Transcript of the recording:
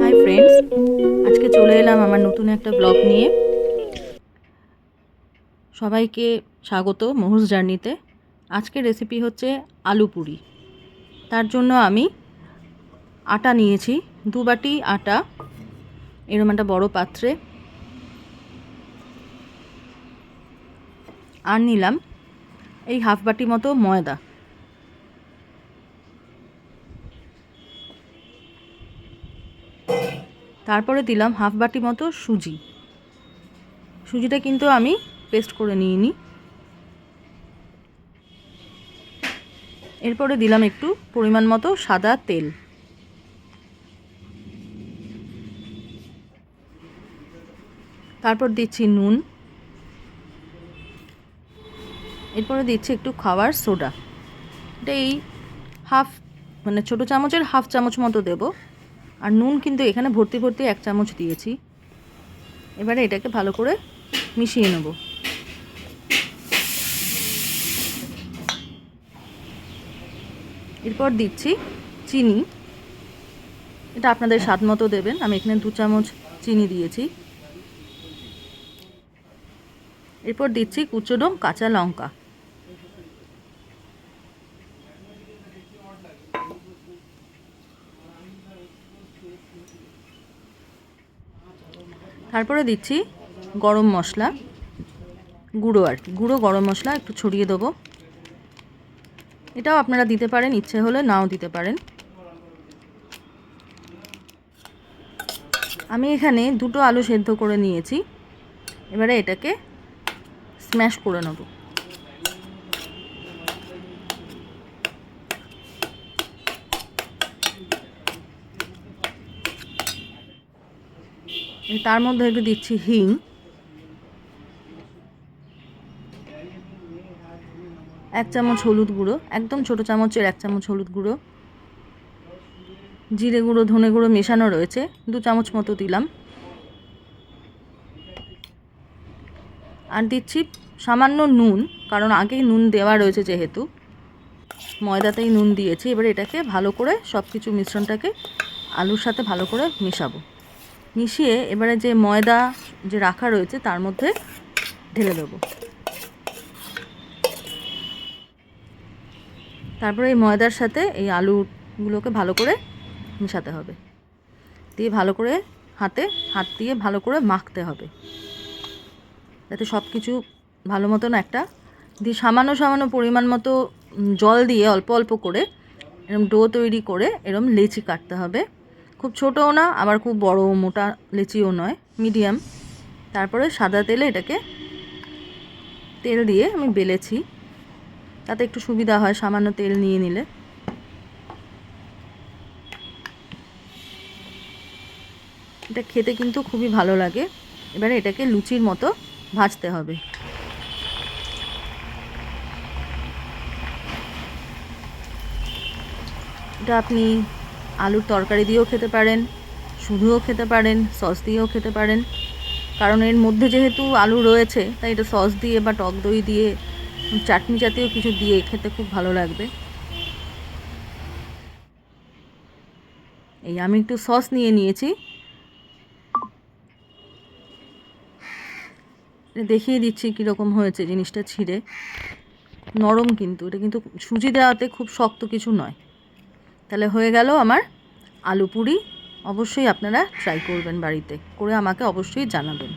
Hi friends, আজকে চলে এলাম আমার নতুন একটা ব্লগ নিয়ে। সবাইকে স্বাগত মহুস জার্নিতে। আজকের রেসিপি হচ্ছে আলু পুরি। তার জন্য আমি আটা নিয়েছি 2 বাটি আটা, এরকম একটা বড় পাত্রে। আর নিলাম এই হাফ বাটি মতো ময়দা। তারপরে দিলাম হাফ বাটি মতো সুজি। সুজিটা কিন্তু আমি পেস্ট করে নিইনি। এরপরে দিলাম একটু পরিমাণ মতো সাদা তেল। তারপর দিচ্ছি নুন। এরপরে দিচ্ছি একটু খাবার সোডা। এটা এই ছোটো চামচের হাফ চামচ মতো দেব। আর নুন কিন্তু এখানে ভর্তি ভর্তি 1 চামচ দিয়েছি। এবারে এটাকে ভালো করে মিশিয়ে নেব। এরপর দিচ্ছি চিনি। এটা আপনাদের স্বাদ মতো দেবেন। আমি এখানে 2 চামচ চিনি দিয়েছি। এরপর দিচ্ছি কুচনো কাঁচা লঙ্কা। তারপরে দিচ্ছি গরম মশলা গুঁড়ো, গুঁড়ো গরম মশলা একটু ছড়িয়ে দেবো। এটাও আপনারা দিতে পারেন, ইচ্ছে হলে নাও দিতে পারেন। আমি এখানে 2টো আলু সেদ্ধ করে নিয়েছি। এবারে এটাকে স্ম্যাশ করে নেব। তার মধ্যে একটু দিচ্ছি হিং, 1 চামচ হলুদ গুঁড়ো, একদম ছোটো চামচের 1 চামচ হলুদ গুঁড়ো, জিরে গুঁড়ো ধনে গুঁড়ো মেশানো রয়েছে 2 চামচ মতো দিলাম। আর দিচ্ছি সামান্য নুন, কারণ আগেই নুন দেওয়া রয়েছে, যেহেতু ময়দাতেই নুন দিয়েছি। এবারে এটাকে ভালো করে সব কিছু মিশ্রণটাকে আলুর সাথে ভালো করে মেশাবো। মিশিয়ে এবারে যে ময়দা যে রাখা রয়েছে তার মধ্যে ঢেলে দেবো। তারপরে এই ময়দার সাথে এই আলুগুলোকে ভালো করে মেশাতে হবে। দিয়ে ভালো করে হাত দিয়ে ভালো করে মাখতে হবে, যাতে সব কিছু ভালো মতন দিয়ে সামান্য সামান্য পরিমাণ মতো জল দিয়ে অল্প অল্প করে এরকম ডো তৈরি করে এরকম লেচি কাটতে হবে। খুব ছোটও না, আবার খুব বড় মোটা লেচিও নয়, মিডিয়াম। তারপরে সাদা তেলে এটাকে তেল দিয়ে আমি বেলেছি, তাতে একটু সুবিধা হয় সামান্য তেল নিয়ে নিলে। এটা খেতে কিন্তু খুবই ভালো লাগে। এবারে এটাকে লুচির মতো ভাজতে হবে। এটা আপনি আলুর তরকারি দিয়েও খেতে পারেন, শুধুও খেতে পারেন, সস দিয়েও খেতে পারেন। কারণ এর মধ্যে যেহেতু আলু রয়েছে, তাই এটা সস দিয়ে বা টক দই দিয়ে, চাটনি জাতীয় কিছু দিয়ে খেতে খুব ভালো লাগবে। এই আমি একটু সস নিয়ে নিয়েছি, দেখিয়ে দিচ্ছি কীরকম হয়েছে জিনিসটা ছিঁড়ে। নরম কিন্তু, এটা কিন্তু সুজি দেওয়াতে খুব শক্ত কিছু নয়। তাহলে হয়ে গেল আমার আলু পুরি। অবশ্যই আপনারা ট্রাই করবেন, বাড়িতে করে আমাকে অবশ্যই জানাবেন।